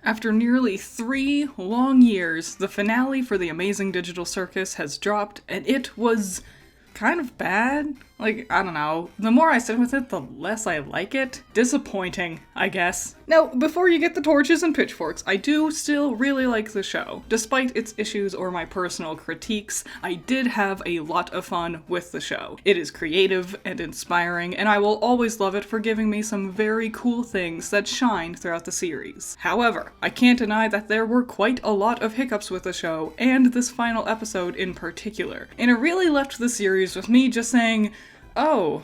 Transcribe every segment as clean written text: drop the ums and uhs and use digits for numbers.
After nearly 3 long years, the finale for The Amazing Digital Circus has dropped, and it was kind of bad. Like, I don't know. The more I sit with it, the less I like it. Disappointing, I guess. Now, before you get the torches and pitchforks, I do still really like the show. Despite its issues or my personal critiques, I did have a lot of fun with the show. It is creative and inspiring, and I will always love it for giving me some very cool things that shine throughout the series. However, I can't deny that there were quite a lot of hiccups with the show, and this final episode in particular. And it really left the series with me just saying, oh,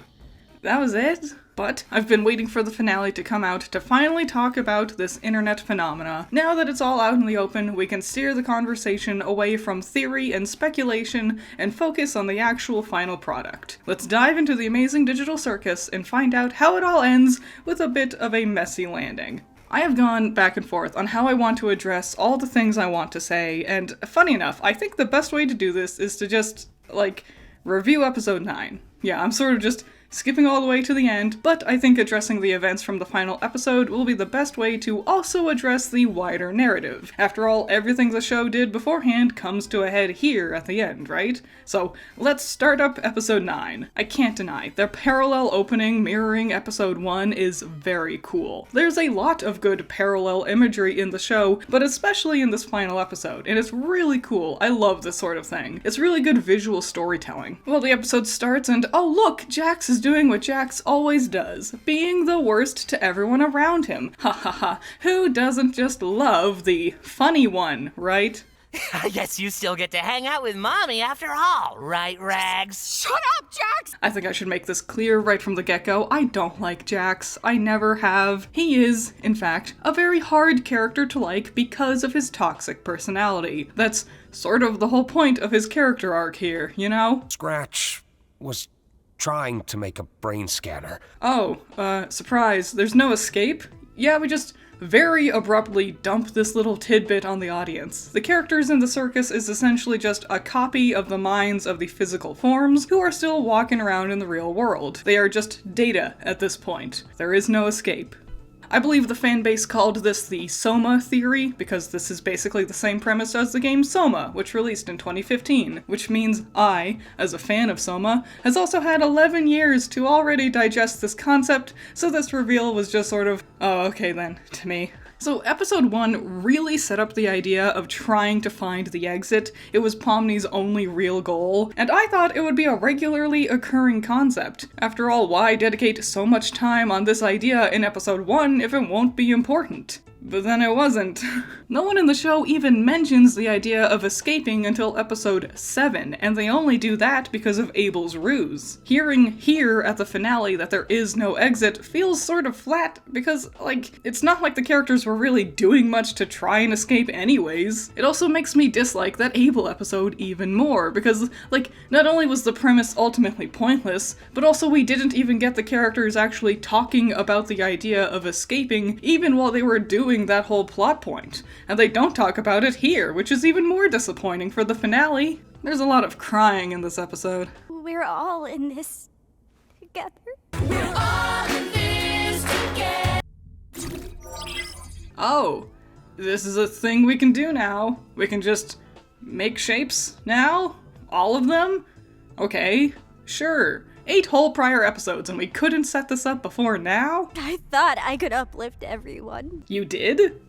that was it? But I've been waiting for the finale to come out to finally talk about this internet phenomena. Now that it's all out in the open, we can steer the conversation away from theory and speculation and focus on the actual final product. Let's dive into The Amazing Digital Circus and find out how it all ends with a bit of a messy landing. I have gone back and forth on how I want to address all the things I want to say, and funny enough, I think the best way to do this is to just, review episode 9. Yeah, I'm sort of just skipping all the way to the end, but I think addressing the events from the final episode will be the best way to also address the wider narrative. After all, everything the show did beforehand comes to a head here at the end, right? So let's start up episode 9. I can't deny, their parallel opening mirroring episode 1 is very cool. There's a lot of good parallel imagery in the show, but especially in this final episode, and it's really cool. I love this sort of thing. It's really good visual storytelling. Well, the episode starts and, oh look, Jax is doing what Jax always does, being the worst to everyone around him. Ha ha ha. Who doesn't just love the funny one, right? I guess you still get to hang out with Mommy after all, right, Rags? Shut up, Jax! I think I should make this clear right from the get-go. I don't like Jax. I never have. He is, in fact, a very hard character to like because of his toxic personality. That's sort of the whole point of his character arc here, you know? Scratch was trying to make a brain scanner. Oh, surprise, there's no escape? Yeah, we just very abruptly dump this little tidbit on the audience. The characters in the circus is essentially just a copy of the minds of the physical forms who are still walking around in the real world. They are just data at this point. There is no escape. I believe the fanbase called this the Soma theory, because this is basically the same premise as the game Soma, which released in 2015, which means I, as a fan of Soma, has also had 11 years to already digest this concept, so this reveal was just sort of, oh, okay then, to me. So episode 1 really set up the idea of trying to find the exit. It was Pomni's only real goal, and I thought it would be a regularly occurring concept. After all, why dedicate so much time on this idea in episode 1 if it won't be important? But then it wasn't. No one in the show even mentions the idea of escaping until episode 7, and they only do that because of Abel's ruse. Hearing here at the finale that there is no exit feels sort of flat, because, it's not like the characters were really doing much to try and escape anyways. It also makes me dislike that Abel episode even more, because, not only was the premise ultimately pointless, but also we didn't even get the characters actually talking about the idea of escaping, even while they were doing that whole plot point. And they don't talk about it here, which is even more disappointing for the finale. There's a lot of crying in this episode. We're all in this together. We're all in this together. Oh, this is a thing we can do now. We can just make shapes now? All of them? Okay, sure. 8 whole prior episodes and we couldn't set this up before now? I thought I could uplift everyone. You did?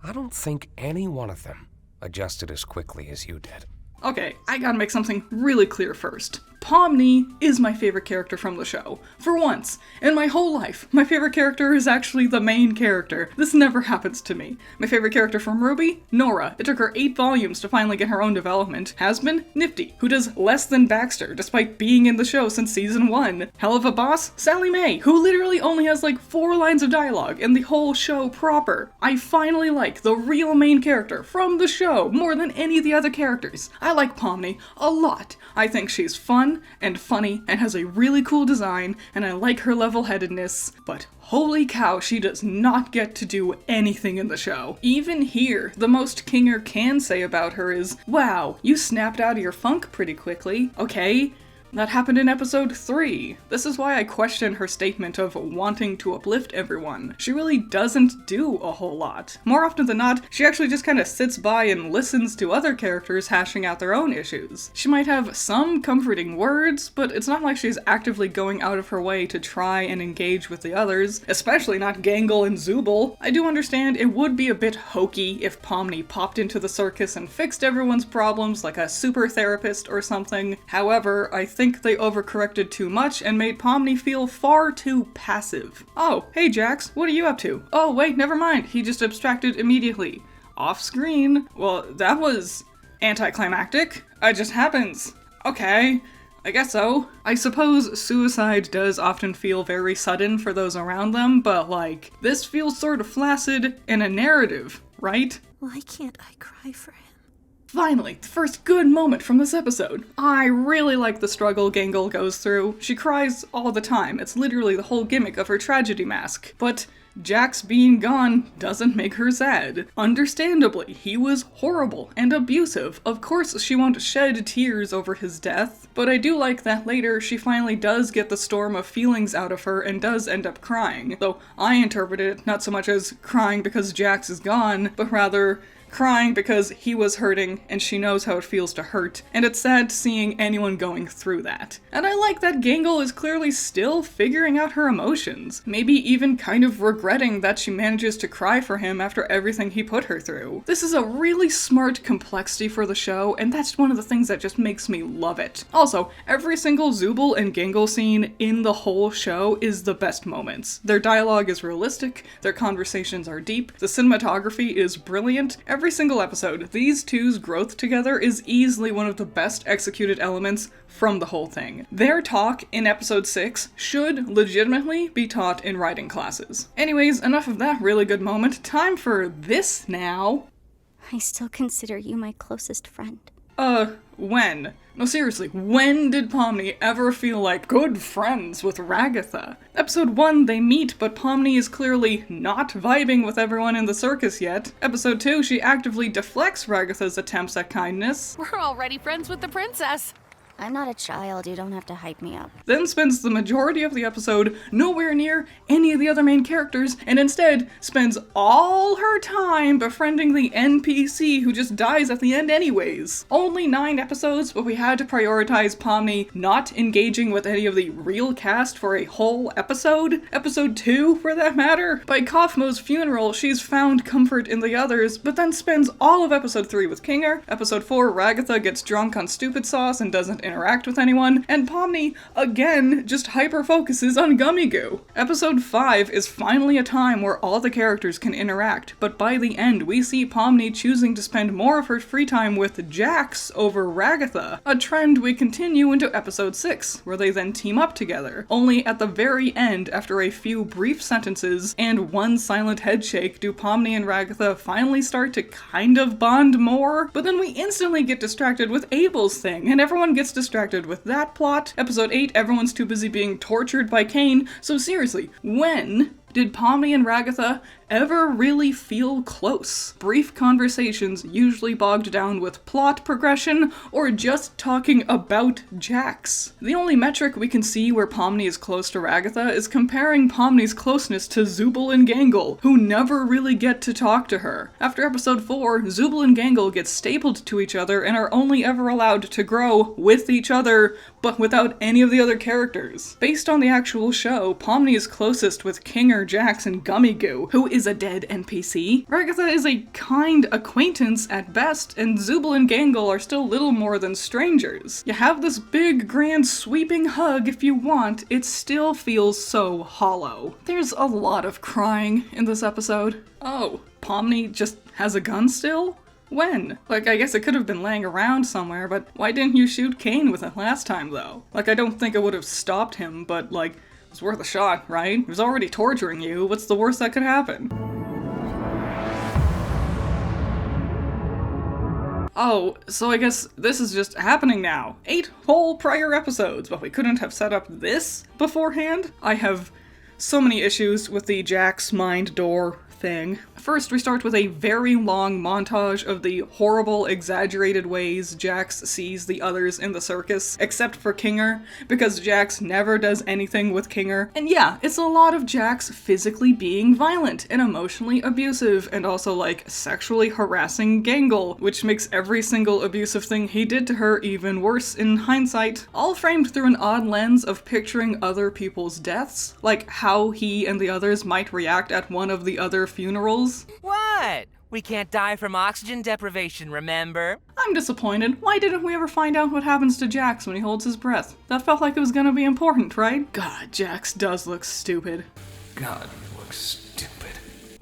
I don't think any one of them adjusted as quickly as you did. Okay, I gotta make something really clear first. Pomni is my favorite character from the show. For once, in my whole life, my favorite character is actually the main character. This never happens to me. My favorite character from Ruby? Nora. It took her 8 volumes to finally get her own development. Has been? Nifty, who does less than Baxter, despite being in the show since season 1. Hell of a boss? Sally Mae, who literally only has 4 lines of dialogue in the whole show proper. I finally like the real main character from the show more than any of the other characters. I like Pomni a lot. I think she's fun and funny and has a really cool design, and I like her level-headedness, but holy cow, she does not get to do anything in the show. Even here, the most Kinger can say about her is, wow, you snapped out of your funk pretty quickly. Okay, That happened in episode 3. This is why I question her statement of wanting to uplift everyone. She really doesn't do a whole lot. More often than not, she actually just kind of sits by and listens to other characters hashing out their own issues. She might have some comforting words, but it's not like she's actively going out of her way to try and engage with the others, especially not Gangle and Zubul. I do understand it would be a bit hokey if Pomni popped into the circus and fixed everyone's problems like a super therapist or something. However, I think they overcorrected too much and made Pomni feel far too passive. Oh, hey Jax, what are you up to? Oh wait, never mind, he just abstracted immediately. Off screen? Well, that was anticlimactic. It just happens. Okay, I guess so. I suppose suicide does often feel very sudden for those around them, but like, this feels sort of flaccid in a narrative, right? Why can't I cry for him? Finally, the first good moment from this episode. I really like the struggle Gangle goes through. She cries all the time. It's literally the whole gimmick of her tragedy mask. But Jax being gone doesn't make her sad. Understandably, he was horrible and abusive. Of course, she won't shed tears over his death, but I do like that later she finally does get the storm of feelings out of her and does end up crying. Though I interpreted it not so much as crying because Jax is gone, but rather crying because he was hurting and she knows how it feels to hurt, and it's sad seeing anyone going through that. And I like that Gangle is clearly still figuring out her emotions, maybe even kind of regretting that she manages to cry for him after everything he put her through. This is a really smart complexity for the show, and that's one of the things that just makes me love it. Also, every single Zubul and Gangle scene in the whole show is the best moments. Their dialogue is realistic, their conversations are deep, the cinematography is brilliant. Every single episode, these two's growth together is easily one of the best executed elements from the whole thing. Their talk in episode 6 should legitimately be taught in writing classes. Anyways, enough of that really good moment. Time for this now. I still consider you my closest friend. When? No, seriously, when did Pomni ever feel like good friends with Ragatha? Episode 1, they meet, but Pomni is clearly not vibing with everyone in the circus yet. Episode 2, she actively deflects Ragatha's attempts at kindness. We're already friends with the princess. I'm not a child, you don't have to hype me up. Then spends the majority of the episode nowhere near any of the other main characters, and instead spends all her time befriending the NPC who just dies at the end anyways. Only 9 episodes, but we had to prioritize Pomni not engaging with any of the real cast for a whole episode. Episode 2, for that matter. By Kaufmo's funeral, she's found comfort in the others, but then spends all of episode 3 with Kinger. Episode 4, Ragatha gets drunk on stupid sauce and doesn't interact with anyone, and Pomni, again, just hyper-focuses on Gummy Goo. Episode 5 is finally a time where all the characters can interact, but by the end we see Pomni choosing to spend more of her free time with Jax over Ragatha, a trend we continue into episode 6, where they then team up together. Only at the very end, after a few brief sentences and one silent headshake, do Pomni and Ragatha finally start to kind of bond more, but then we instantly get distracted with Abel's thing, and everyone gets distracted with that plot. Episode 8, everyone's too busy being tortured by Cain. So seriously, when did Pomni and Ragatha ever really feel close? Brief conversations usually bogged down with plot progression or just talking about Jax. The only metric we can see where Pomni is close to Ragatha is comparing Pomni's closeness to Zubul and Gangle, who never really get to talk to her. After episode 4, Zubul and Gangle get stapled to each other and are only ever allowed to grow with each other, but without any of the other characters. Based on the actual show, Pomni is closest with Kinger, Jax, and Gummy Goo, who is a dead NPC. Ragatha is a kind acquaintance at best, and Zubul and Gangle are still little more than strangers. You have this big, grand, sweeping hug if you want, it still feels so hollow. There's a lot of crying in this episode. Oh, Pomni just has a gun still? When? Like, I guess it could have been laying around somewhere, but why didn't you shoot Cain with it last time, though? Like, I don't think it would have stopped him, but, like, it's worth a shot, right? He was already torturing you. What's the worst that could happen? Oh, so I guess this is just happening now. 8 whole prior episodes, but we couldn't have set up this beforehand? I have So many issues with the Jax mind door thing. First, we start with a very long montage of the horrible, exaggerated ways Jax sees the others in the circus, except for Kinger, because Jax never does anything with Kinger. And yeah, it's a lot of Jax physically being violent and emotionally abusive, and also like sexually harassing Gangle, which makes every single abusive thing he did to her even worse in hindsight, all framed through an odd lens of picturing other people's deaths, like how he and the others might react at one of the other funerals. What? We can't die from oxygen deprivation, remember? I'm disappointed. Why didn't we ever find out what happens to Jax when he holds his breath? That felt like it was gonna be important, right? God, Jax does look stupid. God, you look stupid.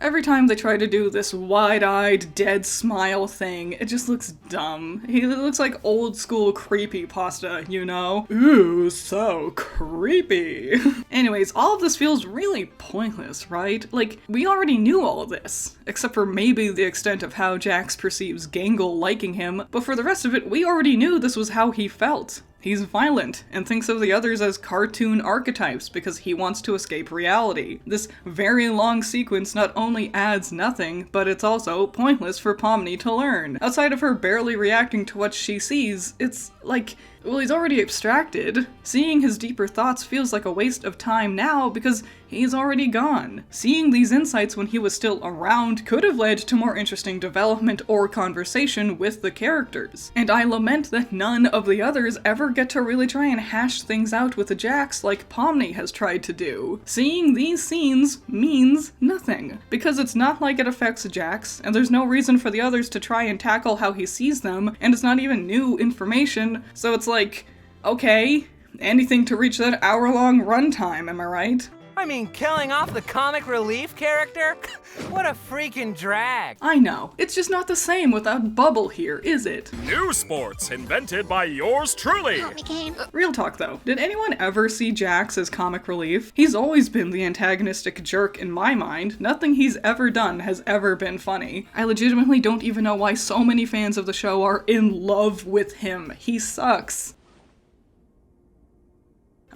Every time they try to do this wide-eyed, dead smile thing, it just looks dumb. He looks like old school creepypasta, you know? Ooh, so creepy. Anyways, all of this feels really pointless, right? Like, we already knew all of this, except for maybe the extent of how Jax perceives Gangle liking him, but for the rest of it, we already knew this was how he felt. He's violent, and thinks of the others as cartoon archetypes because he wants to escape reality. This very long sequence not only adds nothing, but it's also pointless for Pomni to learn. Outside of her barely reacting to what she sees, it's like, well, he's already abstracted. Seeing his deeper thoughts feels like a waste of time now because he's already gone. Seeing these insights when he was still around could have led to more interesting development or conversation with the characters. And I lament that none of the others ever get to really try and hash things out with the Jax like Pomni has tried to do. Seeing these scenes means nothing, because it's not like it affects Jax, and there's no reason for the others to try and tackle how he sees them, and it's not even new information, so it's like, okay, anything to reach that hour-long runtime, am I right? I mean, killing off the comic relief character? What a freaking drag. I know, it's just not the same without Bubble here, is it? New sports invented by yours truly. Real talk though, did anyone ever see Jax as comic relief? He's always been the antagonistic jerk in my mind. Nothing he's ever done has ever been funny. I legitimately don't even know why so many fans of the show are in love with him. He sucks.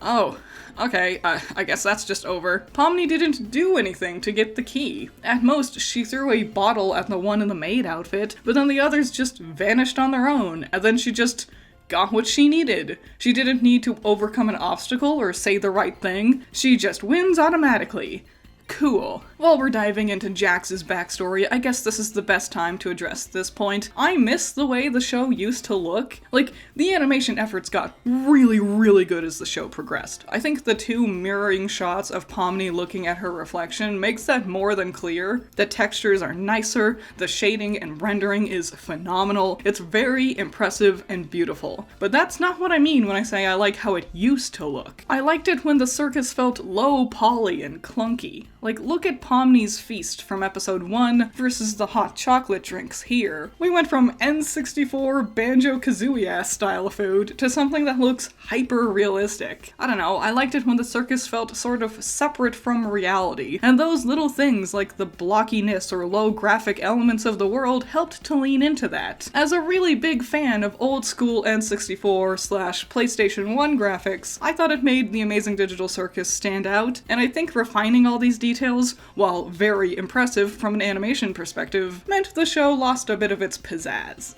Oh, okay, I guess that's just over. Pomni didn't do anything to get the key. At most, she threw a bottle at the one in the maid outfit, but then the others just vanished on their own, and then she just got what she needed. She didn't need to overcome an obstacle or say the right thing. She just wins automatically. Cool. While we're diving into Jax's backstory, I guess this is the best time to address this point. I miss the way the show used to look. Like, the animation efforts got really, really good as the show progressed. I think the two mirroring shots of Pomni looking at her reflection makes that more than clear. The textures are nicer, the shading and rendering is phenomenal, it's very impressive and beautiful. But that's not what I mean when I say I like how it used to look. I liked it when the circus felt low poly and clunky. Like, look at Pomni's feast from episode 1 versus the hot chocolate drinks here. We went from N64 Banjo-Kazooie-ass style food to something that looks hyper-realistic. I don't know, I liked it when the circus felt sort of separate from reality, and those little things like the blockiness or low graphic elements of the world helped to lean into that. As a really big fan of old school N64/PlayStation 1 graphics, I thought it made the Amazing Digital Circus stand out, and I think refining all these details, while very impressive from an animation perspective, meant the show lost a bit of its pizzazz.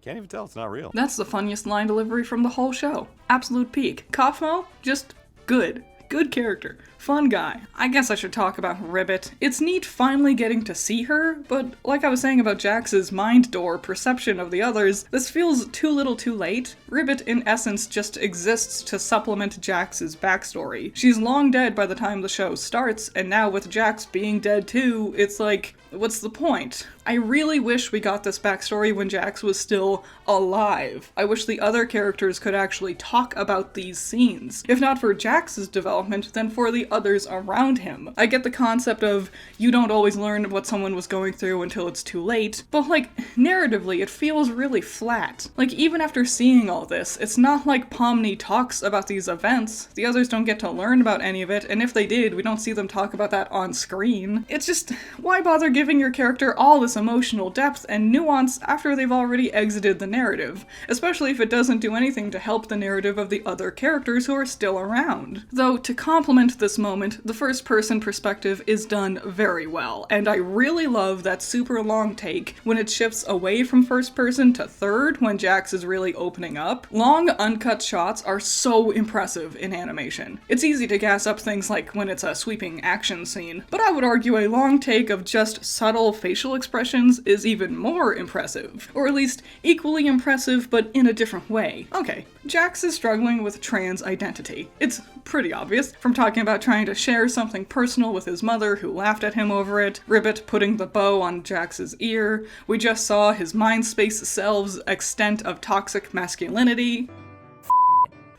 Can't even tell it's not real. That's the funniest line delivery from the whole show. Absolute peak. Kaufmo, just good. Good character. Fun guy. I guess I should talk about Ribbit. It's neat finally getting to see her, but like I was saying about Jax's mind door perception of the others, this feels too little too late. Ribbit in essence just exists to supplement Jax's backstory. She's long dead by the time the show starts, and now with Jax being dead too, it's like, what's the point? I really wish we got this backstory when Jax was still alive. I wish the other characters could actually talk about these scenes. If not for Jax's development, then for the others around him. I get the concept of you don't always learn what someone was going through until it's too late, but like, narratively, it feels really flat. Like, even after seeing all this, it's not like Pomni talks about these events. The others don't get to learn about any of it, and if they did, we don't see them talk about that on screen. It's just, why bother giving your character all this emotional depth and nuance after they've already exited the narrative, especially if it doesn't do anything to help the narrative of the other characters who are still around. Though, to complement this moment, the first-person perspective is done very well, and I really love that super long take when it shifts away from first person to third when Jax is really opening up. Long, uncut shots are so impressive in animation. It's easy to gas up things like when it's a sweeping action scene, but I would argue a long take of just subtle facial expressions is even more impressive. Or at least equally impressive, but in a different way. Okay, Jax is struggling with trans identity. It's pretty obvious, from talking about trying to share something personal with his mother who laughed at him over it, Ribbit putting the bow on Jax's ear, we just saw his mind space selves' extent of toxic masculinity,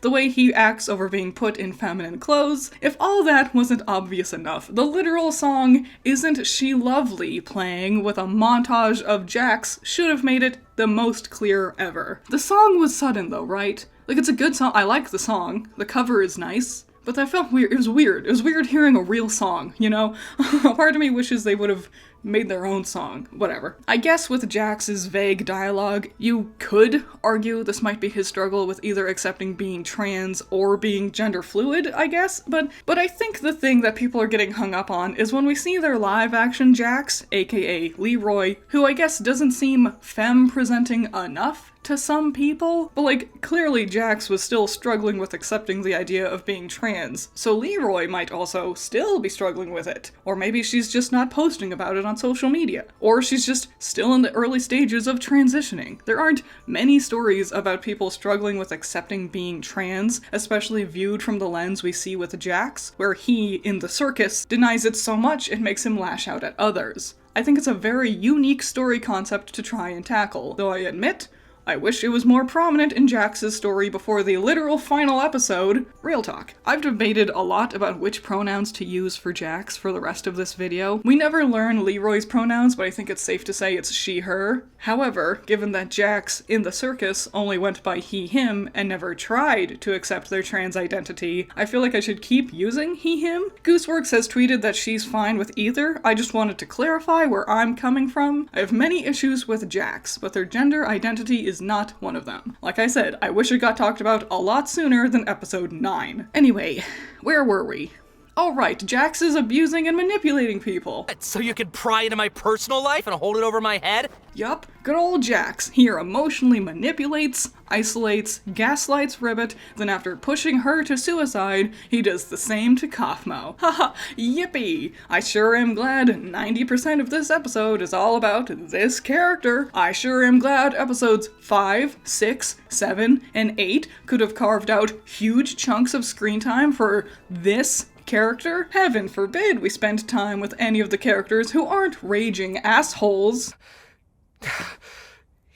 the way he acts over being put in feminine clothes. If all that wasn't obvious enough, the literal song Isn't She Lovely playing with a montage of Jax should have made it the most clear ever. The song was sudden though, right? Like, it's a good song. I like the song. The cover is nice. But that felt weird. It was weird. It was weird hearing a real song, you know? A part of me wishes they would have made their own song. Whatever. I guess with Jax's vague dialogue, you could argue this might be his struggle with either accepting being trans or being gender fluid, I guess, but I think the thing that people are getting hung up on is when we see their live action Jax, aka Leroy, who I guess doesn't seem femme presenting enough to some people, but like, clearly Jax was still struggling with accepting the idea of being trans, so Leroy might also still be struggling with it. Or maybe she's just not posting about it on social media. Or she's just still in the early stages of transitioning. There aren't many stories about people struggling with accepting being trans, especially viewed from the lens we see with Jax, where he, in the circus, denies it so much it makes him lash out at others. I think it's a very unique story concept to try and tackle, though I admit, I wish it was more prominent in Jax's story before the literal final episode. Real talk. I've debated a lot about which pronouns to use for Jax for the rest of this video. We never learn Leroy's pronouns, but I think it's safe to say it's she, her. However, given that Jax, in the circus, only went by he, him, and never tried to accept their trans identity, I feel like I should keep using he, him. Gooseworks has tweeted that she's fine with either. I just wanted to clarify where I'm coming from. I have many issues with Jax, but their gender identity is not one of them. Like I said, I wish it got talked about a lot sooner than episode 9. Anyway, where were we? Oh right, Jax is abusing and manipulating people. So you can pry into my personal life and hold it over my head? Yup, good old Jax here emotionally manipulates, isolates, gaslights Ribbit, then after pushing her to suicide, he does the same to Kaufmo. Haha, yippee! I sure am glad 90% of this episode is all about this character. I sure am glad episodes 5, 6, 7, and 8 could have carved out huge chunks of screen time for this character. Heaven forbid we spend time with any of the characters who aren't raging assholes.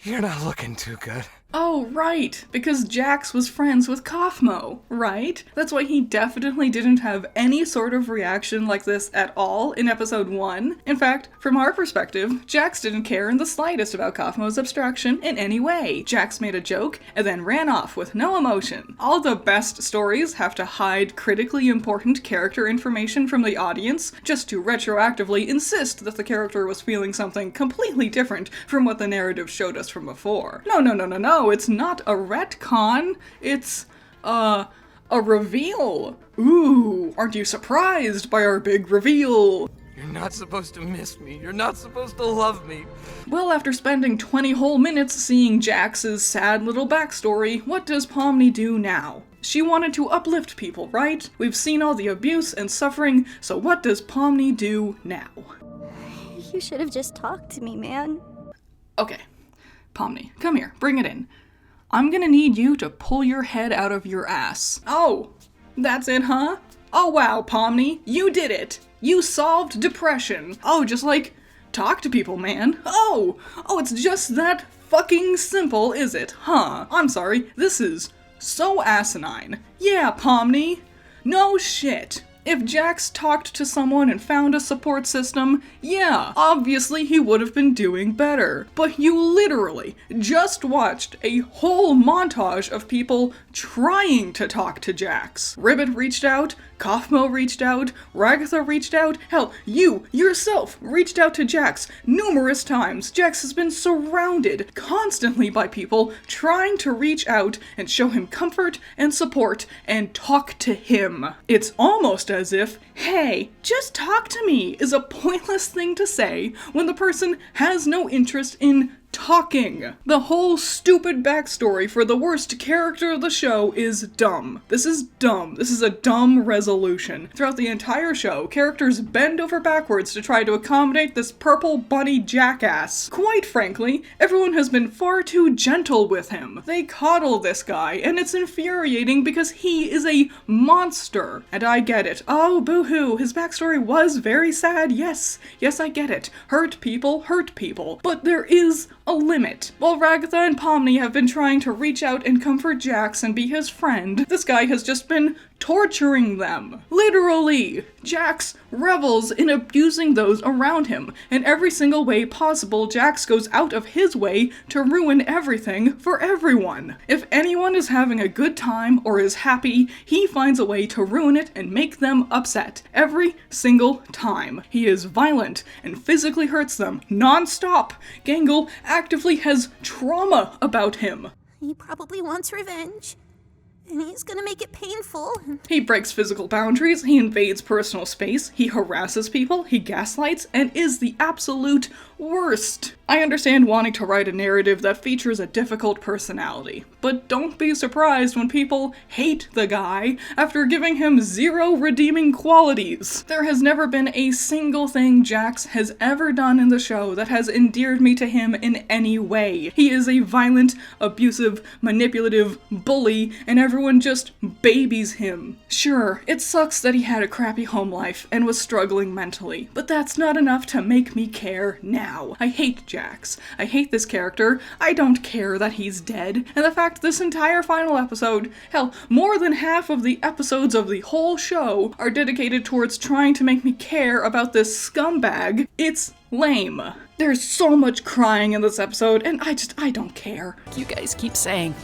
You're not looking too good. Oh, right, because Jax was friends with Kaufmo, right? That's why he definitely didn't have any sort of reaction like this at all in episode 1. In fact, from our perspective, Jax didn't care in the slightest about Kaufmo's abstraction in any way. Jax made a joke and then ran off with no emotion. All the best stories have to hide critically important character information from the audience just to retroactively insist that the character was feeling something completely different from what the narrative showed us from before. No, it's not a retcon, it's, a reveal. Ooh, aren't you surprised by our big reveal? You're not supposed to miss me. You're not supposed to love me. Well, after spending 20 whole minutes seeing Jax's sad little backstory, what does Pomni do now? She wanted to uplift people, right? We've seen all the abuse and suffering, so what does Pomni do now? You should have just talked to me, man. Okay. Pomni, come here, bring it in. I'm gonna need you to pull your head out of your ass. Oh, that's it, huh? Oh wow, Pomni, you did it! You solved depression. Oh, just like, talk to people, man. Oh, it's just that fucking simple, is it, huh? I'm sorry, this is so asinine. Yeah, Pomni. No shit. If Jax talked to someone and found a support system, yeah, obviously he would have been doing better. But you literally just watched a whole montage of people trying to talk to Jax. Ribbit reached out, Kaufmo reached out, Ragatha reached out, hell, you yourself reached out to Jax numerous times. Jax has been surrounded constantly by people trying to reach out and show him comfort and support and talk to him. It's almost as if, hey, just talk to me, is a pointless thing to say when the person has no interest in talking. The whole stupid backstory for the worst character of the show is dumb. This is dumb. This is a dumb resolution. Throughout the entire show, characters bend over backwards to try to accommodate this purple bunny jackass. Quite frankly, everyone has been far too gentle with him. They coddle this guy, and it's infuriating because he is a monster. And I get it. Oh, boo-hoo, his backstory was very sad. Yes, I get it. Hurt people. But there is a limit. While Ragatha and Pomni have been trying to reach out and comfort Jax and be his friend, this guy has just been torturing them. Literally! Jax revels in abusing those around him. In every single way possible, Jax goes out of his way to ruin everything for everyone. If anyone is having a good time or is happy, he finds a way to ruin it and make them upset. Every single time. He is violent and physically hurts them non-stop. Gangle actively has trauma about him. He probably wants revenge. And he's gonna make it painful. He breaks physical boundaries, he invades personal space, he harasses people, he gaslights, and is the absolute worst. I understand wanting to write a narrative that features a difficult personality, but don't be surprised when people hate the guy after giving him zero redeeming qualities. There has never been a single thing Jax has ever done in the show that has endeared me to him in any way. He is a violent, abusive, manipulative bully, and everyone just babies him. Sure, it sucks that he had a crappy home life and was struggling mentally, but that's not enough to make me care now. I hate Jax. I hate this character. I don't care that he's dead. And the fact this entire final episode, hell, more than half of the episodes of the whole show are dedicated towards trying to make me care about this scumbag, it's lame. There's so much crying in this episode, and I don't care. You guys keep saying,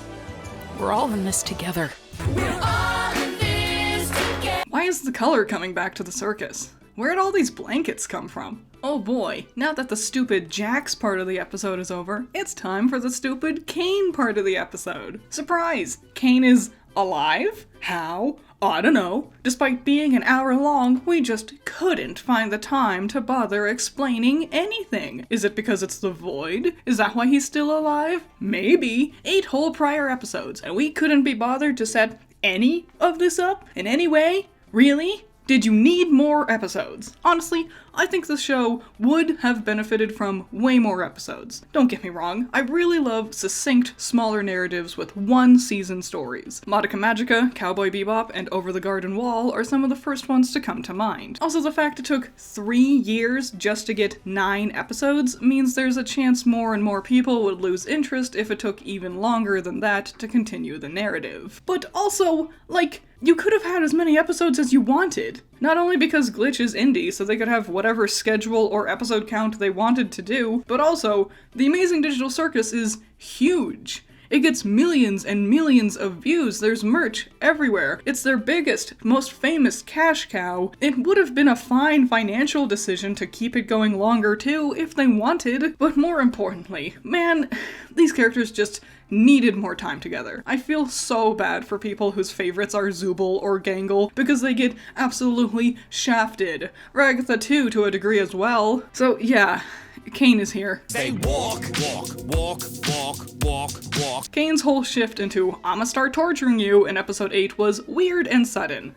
we're all in this together. We're all in this together. Why is the color coming back to the circus? Where'd all these blankets come from? Oh boy, now that the stupid Jax part of the episode is over, it's time for the stupid Kane part of the episode. Surprise! Kane is alive? How? I don't know. Despite being an hour long, we just couldn't find the time to bother explaining anything. Is it because it's the Void? Is that why he's still alive? Maybe. 8 whole prior episodes, and we couldn't be bothered to set any of this up in any way? Really? Did you need more episodes? Honestly, I think the show would have benefited from way more episodes. Don't get me wrong, I really love succinct, smaller narratives with one-season stories. Madoka Magica, Cowboy Bebop, and Over the Garden Wall are some of the first ones to come to mind. Also, the fact it took 3 years just to get 9 episodes means there's a chance more and more people would lose interest if it took even longer than that to continue the narrative. But also, you could have had as many episodes as you wanted. Not only because Glitch is indie, so they could have whatever schedule or episode count they wanted to do, but also, The Amazing Digital Circus is huge. It gets millions and millions of views, there's merch everywhere. It's their biggest, most famous cash cow. It would have been a fine financial decision to keep it going longer too, if they wanted. But more importantly, man, these characters just needed more time together. I feel so bad for people whose favorites are Zooble or Gangle because they get absolutely shafted. Ragatha too, to a degree as well. So yeah, Kane is here. Say walk. Kane's whole shift into "I'ma start torturing you" in episode 8 was weird and sudden.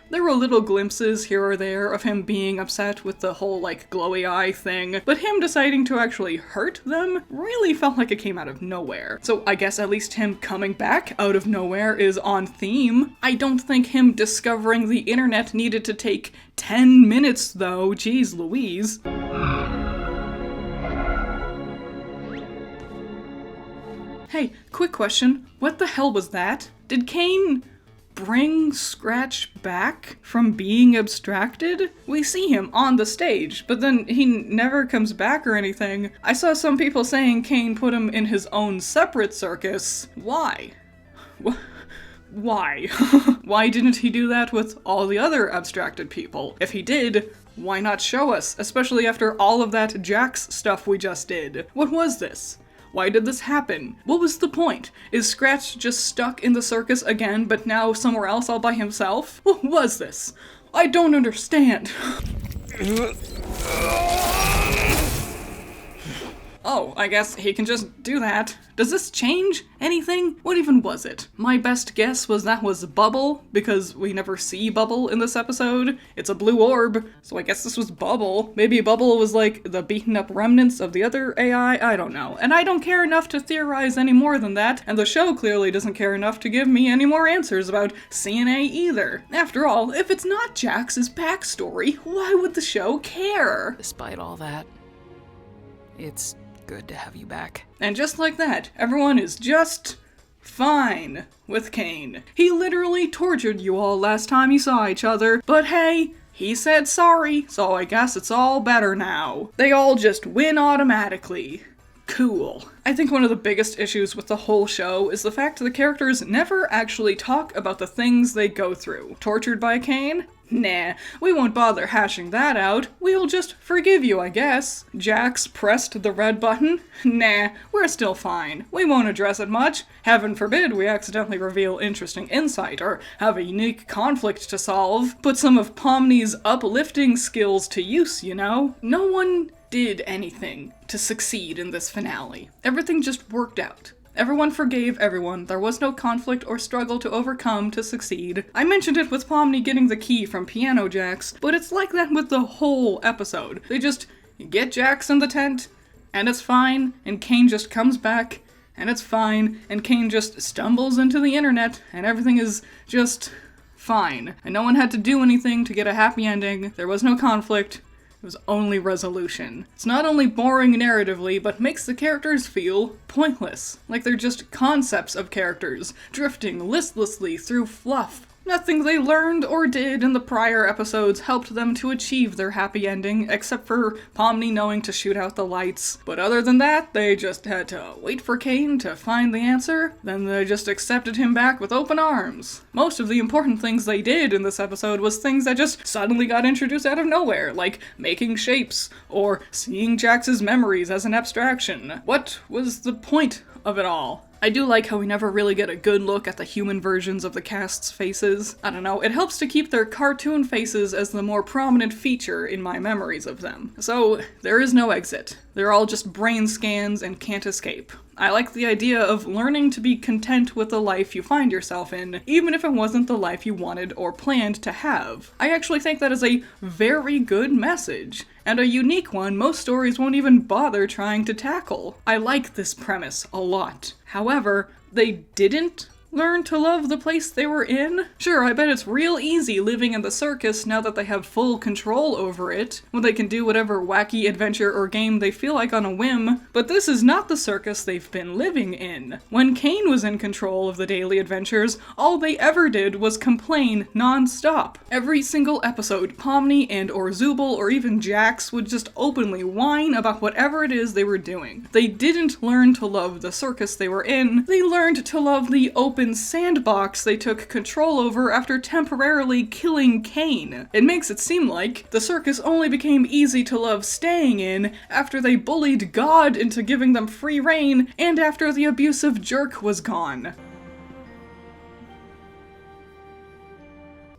There were little glimpses here or there of him being upset with the whole glowy eye thing, but him deciding to actually hurt them really felt like it came out of nowhere. So I guess at least him coming back out of nowhere is on theme. I don't think him discovering the internet needed to take 10 minutes though, geez Louise. Hey, quick question. What the hell was that? Did Kane bring Scratch back from being abstracted? We see him on the stage, but then he never comes back or anything. I saw some people saying Kane put him in his own separate circus. Why? why? Why didn't he do that with all the other abstracted people? If he did, why not show us, especially after all of that Jax stuff we just did? What was this? Why did this happen? What was the point? Is Scratch just stuck in the circus again, but now somewhere else all by himself? What was this? I don't understand. Oh, I guess he can just do that. Does this change anything? What even was it? My best guess was that was Bubble, because we never see Bubble in this episode. It's a blue orb, so I guess this was Bubble. Maybe Bubble was like the beaten up remnants of the other AI, I don't know. And I don't care enough to theorize any more than that, and the show clearly doesn't care enough to give me any more answers about CNA either. After all, if it's not Jax's backstory, why would the show care? Despite all that, it's good to have you back. And just like that, everyone is just fine with Kane. He literally tortured you all last time you saw each other, but hey, he said sorry, so I guess it's all better now. They all just win automatically. Cool. I think one of the biggest issues with the whole show is the fact the characters never actually talk about the things they go through. Tortured by Kane? Nah, we won't bother hashing that out. We'll just forgive you, I guess. Jax pressed the red button? Nah, we're still fine. We won't address it much. Heaven forbid we accidentally reveal interesting insight or have a unique conflict to solve. Put some of Pomni's uplifting skills to use, you know? No one did anything to succeed in this finale. Everything just worked out. Everyone forgave everyone, there was no conflict or struggle to overcome to succeed. I mentioned it with Pomni getting the key from Piano Jax, but it's like that with the whole episode. They just get Jax in the tent, and it's fine, and Kane just comes back, and it's fine, and Kane just stumbles into the internet, and everything is just fine. And no one had to do anything to get a happy ending, there was no conflict. It was only resolution. It's not only boring narratively, but makes the characters feel pointless. Like they're just concepts of characters, drifting listlessly through fluff. Nothing they learned or did in the prior episodes helped them to achieve their happy ending, except for Pomni knowing to shoot out the lights. But other than that, they just had to wait for Kane to find the answer, then they just accepted him back with open arms. Most of the important things they did in this episode was things that just suddenly got introduced out of nowhere, like making shapes, or seeing Jax's memories as an abstraction. What was the point of it all? I do like how we never really get a good look at the human versions of the cast's faces. I don't know, it helps to keep their cartoon faces as the more prominent feature in my memories of them. So, there is no exit. They're all just brain scans and can't escape. I like the idea of learning to be content with the life you find yourself in, even if it wasn't the life you wanted or planned to have. I actually think that is a very good message, and a unique one most stories won't even bother trying to tackle. I like this premise a lot. However, they didn't learn to love the place they were in? Sure, I bet it's real easy living in the circus now that they have full control over it, when they can do whatever wacky adventure or game they feel like on a whim, but this is not the circus they've been living in. When Kane was in control of the daily adventures, all they ever did was complain non-stop. Every single episode, Pomni and or Zubul or even Jax would just openly whine about whatever it is they were doing. They didn't learn to love the circus they were in, they learned to love the open sandbox they took control over after temporarily killing Kane. It makes it seem like the circus only became easy to love staying in after they bullied God into giving them free reign and after the abusive jerk was gone.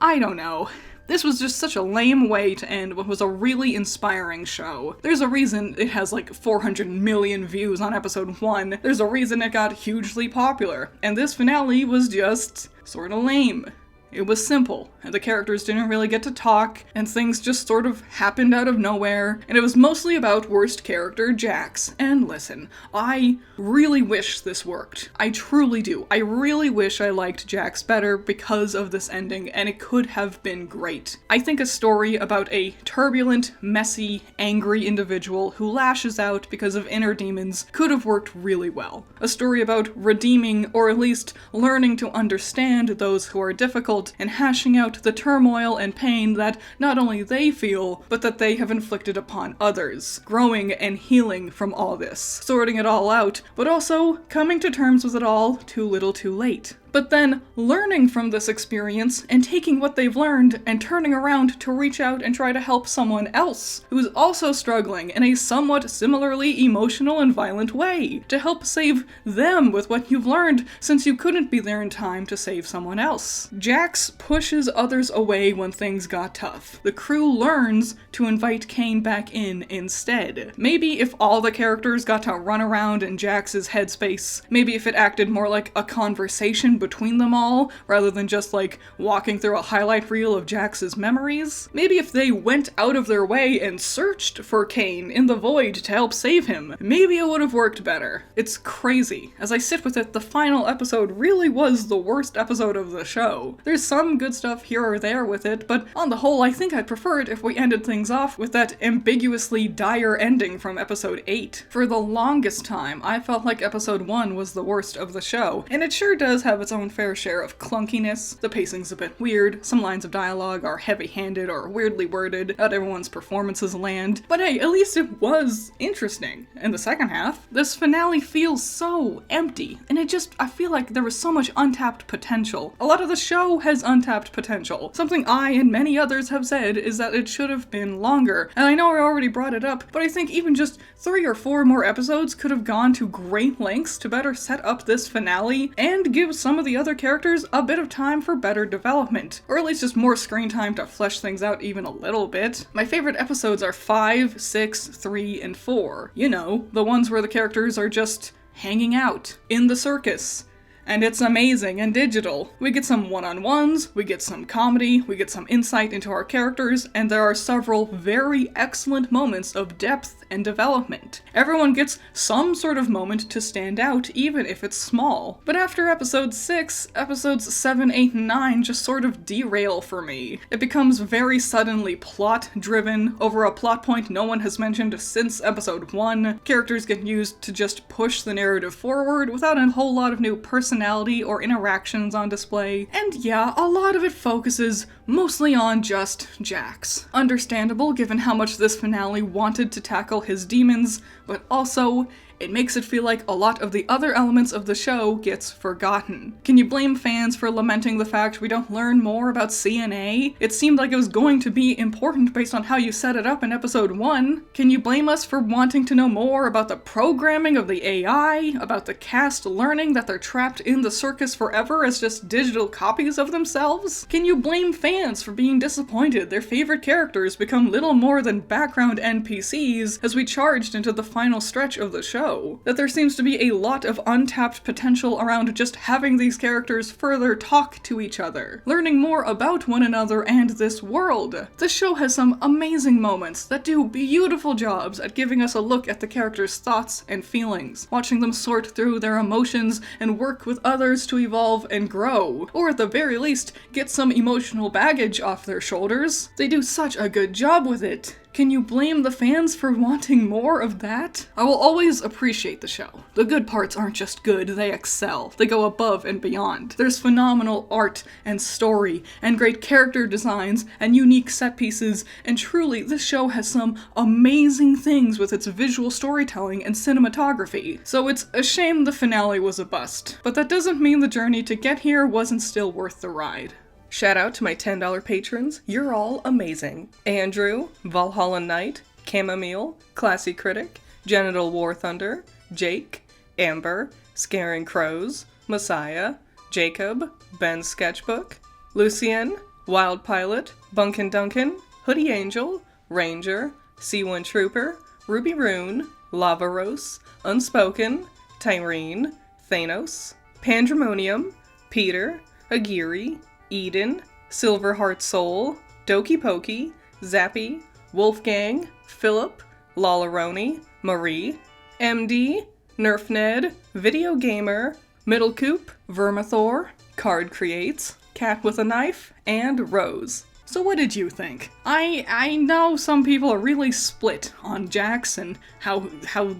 I don't know. This was just such a lame way to end what was a really inspiring show. There's a reason it has like 400 million views on episode 1. There's a reason it got hugely popular. And this finale was just sorta lame. It was simple, and the characters didn't really get to talk, and things just sort of happened out of nowhere, and it was mostly about worst character Jax. And listen, I really wish this worked. I truly do. I really wish I liked Jax better because of this ending, and it could have been great. I think a story about a turbulent, messy, angry individual who lashes out because of inner demons could have worked really well. A story about redeeming, or at least learning to understand those who are difficult and hashing out the turmoil and pain that not only they feel, but that they have inflicted upon others. Growing and healing from all this. Sorting it all out, but also coming to terms with it all too little too late. but then learning from this experience and taking what they've learned and turning around to reach out and try to help someone else who's also struggling in a somewhat similarly emotional and violent way, to help save them with what you've learned since you couldn't be there in time to save someone else. Jax pushes others away when things got tough. The crew learns to invite Kane back in instead. Maybe if all the characters got to run around in Jax's headspace, maybe if it acted more like a conversation between them all, rather than just like walking through a highlight reel of Jax's memories. Maybe if they went out of their way and searched for Kane in the void to help save him, maybe it would have worked better. It's crazy. As I sit with it, the final episode really was the worst episode of the show. There's some good stuff here or there with it, but on the whole, I think I'd prefer it if we ended things off with that ambiguously dire ending from episode 8. For the longest time, I felt like episode 1 was the worst of the show, and it sure does have its own fair share of clunkiness. The pacing's a bit weird, some lines of dialogue are heavy-handed or weirdly worded, not everyone's performances land, but hey, at least it was interesting. In the second half, this finale feels so empty, and I feel like there was so much untapped potential. A lot of the show has untapped potential. Something I and many others have said is that it should have been longer, and I know I already brought it up, but I think even just 3 or 4 more episodes could have gone to great lengths to better set up this finale and give some of the other characters a bit of time for better development, or at least just more screen time to flesh things out even a little bit. My favorite episodes are 5, 6, 3, and 4. You know, the ones where the characters are just hanging out in the circus. And it's amazing and digital. We get some one-on-ones, we get some comedy, we get some insight into our characters, and there are several very excellent moments of depth and development. Everyone gets some sort of moment to stand out, even if it's small. But after episode 6, episodes 7, 8, and 9 just sort of derail for me. It becomes very suddenly plot-driven, over a plot point no one has mentioned since episode 1. Characters get used to just push the narrative forward without a whole lot of new personality or interactions on display. And yeah, a lot of it focuses mostly on just Jax. Understandable given how much this finale wanted to tackle his demons, but also it makes it feel like a lot of the other elements of the show gets forgotten. Can you blame fans for lamenting the fact we don't learn more about CNA? It seemed like it was going to be important based on how you set it up in episode 1. Can you blame us for wanting to know more about the programming of the AI, about the cast learning that they're trapped in the circus forever as just digital copies of themselves? Can you blame fans for being disappointed their favorite characters become little more than background NPCs as we charged into the final stretch of the show? That there seems to be a lot of untapped potential around just having these characters further talk to each other, learning more about one another and this world. This show has some amazing moments that do beautiful jobs at giving us a look at the characters' thoughts and feelings, watching them sort through their emotions and work with others to evolve and grow, or at the very least, get some emotional baggage off their shoulders. They do such a good job with it. Can you blame the fans for wanting more of that? I will always appreciate the show. The good parts aren't just good, they excel. They go above and beyond. There's phenomenal art and story, and great character designs, and unique set pieces, and truly, this show has some amazing things with its visual storytelling and cinematography. So it's a shame the finale was a bust. But that doesn't mean the journey to get here wasn't still worth the ride. Shout out to my $10 patrons, you're all amazing. Andrew, Valhalla Knight, Chamomile, Classy Critic, Genital War Thunder, Jake, Amber, Scaring Crows, Messiah, Jacob, Ben's Sketchbook, Lucien, Wild Pilot, Bunkin Duncan, Hoodie Angel, Ranger, C1 Trooper, Ruby Rune, Lava Rose, Unspoken, Tyrene, Thanos, Pandemonium, Peter, Agiri, Eden, Silverheart Soul, Doki Pokey, Zappy, Wolfgang, Philip, Lalaroni, Marie, MD, Nerf Ned, Video Gamer, Middle Coop, Vermithor, Card Creates, Cat with a Knife, and Rose. So what did you think? I know some people are really split on Jax and how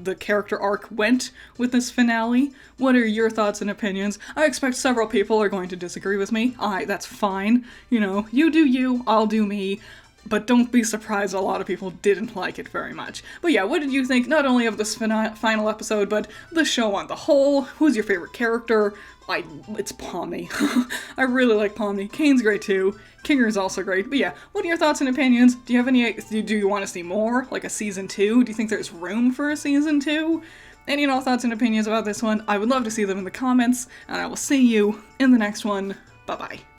the character arc went with this finale. What are your thoughts and opinions? I expect several people are going to disagree with me. That's fine. You know, you do you, I'll do me. but don't be surprised a lot of people didn't like it very much. But yeah, what did you think not only of this final episode, but the show on the whole? Who's your favorite character? It's Pomni. I really like Pomni. Kane's great too. Kinger's also great. But yeah, what are your thoughts and opinions? Do you have any, do you want to see more? Like a season 2? Do you think there's room for a season 2? Any and all thoughts and opinions about this one? I would love to see them in the comments, and I will see you in the next one. Bye-bye.